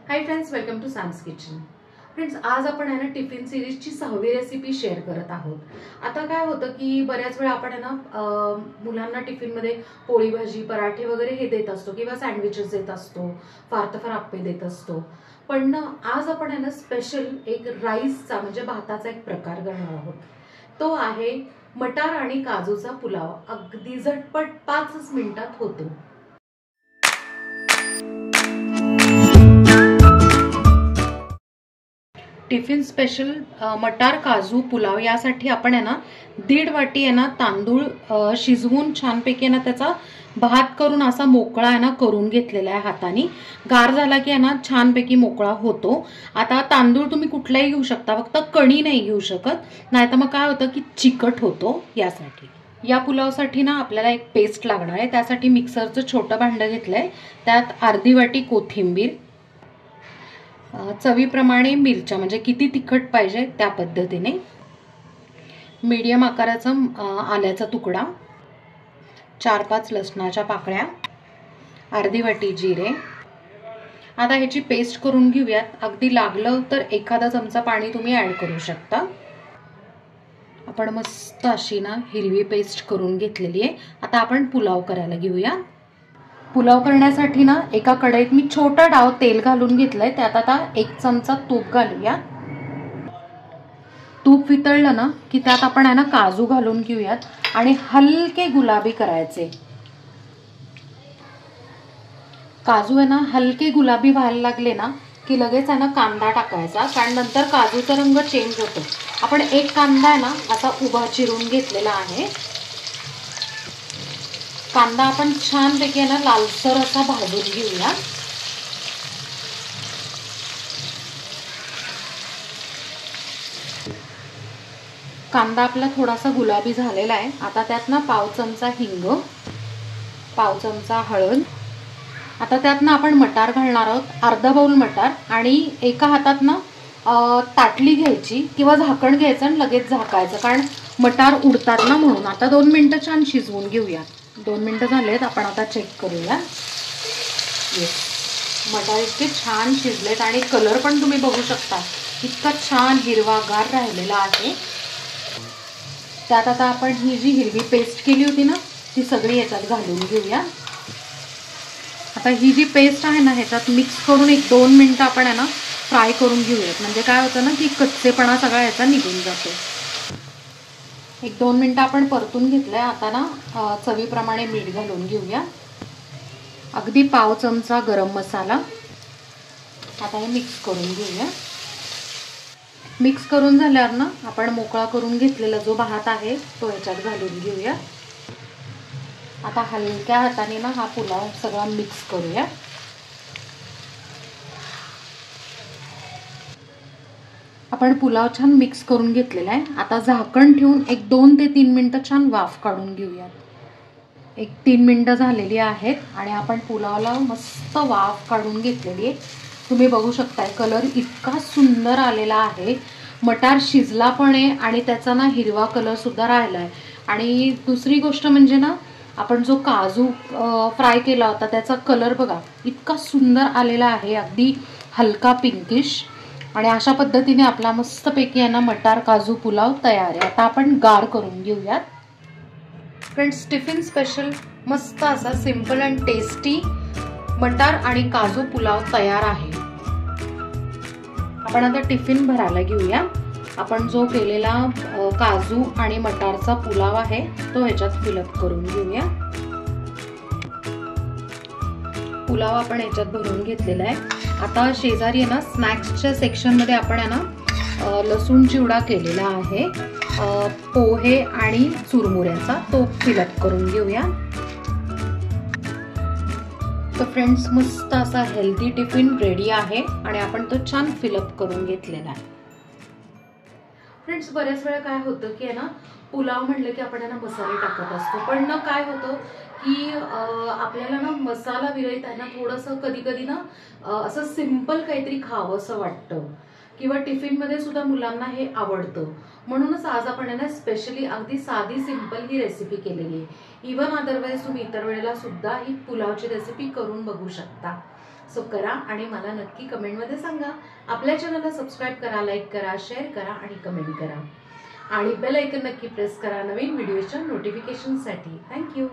High friends, welcome to Sam's kitchen. Friends, आज आपण आहे ना टिफिन सिरीजची 6वी रेसिपी शेअर करत आहोत. आता काय होतं की बऱ्याच वेळा आपण आहे ना मुलांना टिफिनमध्ये पोळी भाजी पराठे वगैरे हे देत असतो किंवा सँडविचेस देत असतो, फार तर फार आप्पे देत असतो. पण आज आपण आहे ना स्पेशल एक राईसचा म्हणजे भाताचा एक प्रकार करणार आहोत. तो आहे मटार आणि काजूचा पुलाव. अगदी झटपट 5 मिनिटात होतो. टिफिन स्पेशल मटार काजू पुलाव यासाठी आपण आहे ना 1.5 वाटी आहे ना तांदूळ शिजवून छानपैकी आहे ना त्याचा भात करून असा मोकळा आहे ना करून घेतलेला आहे हाताने. गार झाला की आहे ना छानपैकी मोकळा होतो. आता तांदूळ तुम्ही कुठलाही घेऊ शकता, फक्त कणी नाही घेऊ शकत, नाहीतर मग काय होतं की चिकट होतो. यासाठी या पुलावसाठी ना आपल्याला एक पेस्ट लागणार आहे. त्यासाठी मिक्सरचं छोटं भांडं घेतलंय, त्यात अर्धी वाटी कोथिंबीर, चवीप्रमाणे मिरच्या म्हणजे किती तिखट पाहिजे त्या पद्धतीने, मीडियम आकाराचा आल्याचा तुकडा, 4-5 लसणाच्या पाकळ्या, अर्धी वाटी जिरे. आता ह्याची पेस्ट करून घेऊयात. अगदी लागलं तर एखादा चमचा पाणी तुम्ही ऍड करू शकता. आपण मस्त अशी ना हिरवी पेस्ट करून घेतलेली आहे. आता आपण पुलाव करायला घेऊया. पुलाव करण्यासाठी ना एका कढईत मी छोटा डाव तेल घालून घेतलंय. त्यात आता 1 चमचा तूप घालूया. तूप वितळलं ना की त्यात आपण आहे ना काजू घालून घेऊयात आणि हलके गुलाबी करायचे. काजू आहे ना हलके गुलाबी व्हायला लागले ना की लगेच आहे ना कांदा टाकायचा, कारण नंतर काजूचा रंग चेंज होतो. आपण एक कांदा आहे ना असा उभा चिरून घेतलेला आहे. कांदा आपण छानपैकी ना लालसर असा भाजून घेऊया. कांदा आपला थोडासा गुलाबी झालेला आहे. आता त्यात ना 1/2 चमचा हिंग, 1/2 चमचा हळद. आता त्यात ना आपण मटार घालणार आहोत, अर्धा बाउल मटार. आणि एका हातात ना ताटली घ्यायची किंवा झाकण घ्यायचं आणि लगेच झाकायचं, कारण मटार उडतात ना म्हणून. आता 2 मिनिटं छान शिजवून घेऊया. 2 मिनिटं झालेत. आपण आता चेक करूया. मटार इतके छान शिजलेत आणि कलर पण तुम्ही बघू शकता, इतका छान हिरवागार राहिलेला आहे. त्यात आता आपण ही जी हिरवी पेस्ट केली होती ना ती सगळी याच्यात घालून घेऊया. आता ही जी पेस्ट आहे ना ह्याच्यात मिक्स करून 1-2 मिनिटं आपण आहे ना फ्राय करून घेऊयात. म्हणजे काय होतं ना की कच्चेपणा सगळा याचा निघून जातो. 1-2 मिनिटं आपण परतून घेतलंय. आता ना चवीप्रमाणे मीठ घालून घेऊया. अगदी 1/2 चमचा गरम मसाला. आता हे मिक्स करून घेऊया. मिक्स करून झाल्यावर ना आपण मोकळा करून घेतलेला जो भात आहे तो याच्यात घालून घेऊया. आता हलक्या हाताने ना हा पुलाव सगळा मिक्स करूया. आपण पुलाव छान मिक्स करून घेतलेला आहे. आता झाकण ठेवून 1-2 ते 3 मिनिटं छान वाफ काढून घेऊया. 1-3 मिनिटं झालेली आहेत आणि आपण पुलावला मस्त वाफ काढून घेतलेली आहे. तुम्ही बघू शकताय कलर इतका सुंदर आलेला आहे. मटार शिजला पण आहे आणि त्याचा ना हिरवा कलर सुद्धा राहिला आहे. आणि दुसरी गोष्ट म्हणजे ना आपण जो काजू फ्राय केला होता त्याचा कलर बघा इतका सुंदर आलेला आहे, अगदी हलका पिंकिश. आणि अशा पद्धतीने आपला मस्तपैकी आहे ना मटार काजू पुलाव तयार आहे. आता आपण गार करून घेऊयात. फ्रेंड्स, टिफिन स्पेशल मस्त असा सिंपल अँड टेस्टी मटार आणि काजू पुलाव तयार आहे. आपण आता टिफिन भरायला घेऊया. आपण जो केलेला काजू आणि मटारचा पुलाव आहे तो ह्याच्यात फिलअप करून घेऊया. पुलाव आपण ह्याच्यात भरून घेतलेला आहे. आता शेजारी आहे ना स्नॅक्सच्या सेक्शनमध्ये आपण आहे ना लसूण चिवडा केलेला आहे, पोहे आणि चुरमुऱ्याचा, तो फिलअप करून घेऊया. तर फ्रेंड्स, मस्त असा हेल्दी टिफिन रेडी आहे आणि आपण तो छान फिलअप करून घेतलेला आहे. फ्रेंड्स, बऱ्याच वेळा काय होतं की आहे ना पुलाव म्हटलं की आपण आहे ना मसाले टाकत असतो, पण ना काय होतं की आपल्याला ना मसाला विरहित आहे ना थोडंसं कधी कधी ना असं सिंपल काहीतरी खावं असं वाटतं, किंवा टिफिनमध्ये सुद्धा मुलांना हे आवडतं. म्हणूनच आज आपण आहे ना स्पेशली अगदी साधी सिंपल ही रेसिपी केलेली आहे. इवन अदरवाईज तुम्ही इतर वेळेला सुद्धा ही पुलावची रेसिपी करून बघू शकता. सो करा आणि मला नक्की कमेंटमध्ये सांगा. आपल्या चॅनलला सबस्क्राईब करा, लाईक करा, शेअर करा आणि कमेंट करा आणि बेल आयकन नक्की प्रेस करा नवीन व्हिडिओच्या नोटिफिकेशनसाठी. थँक्यू.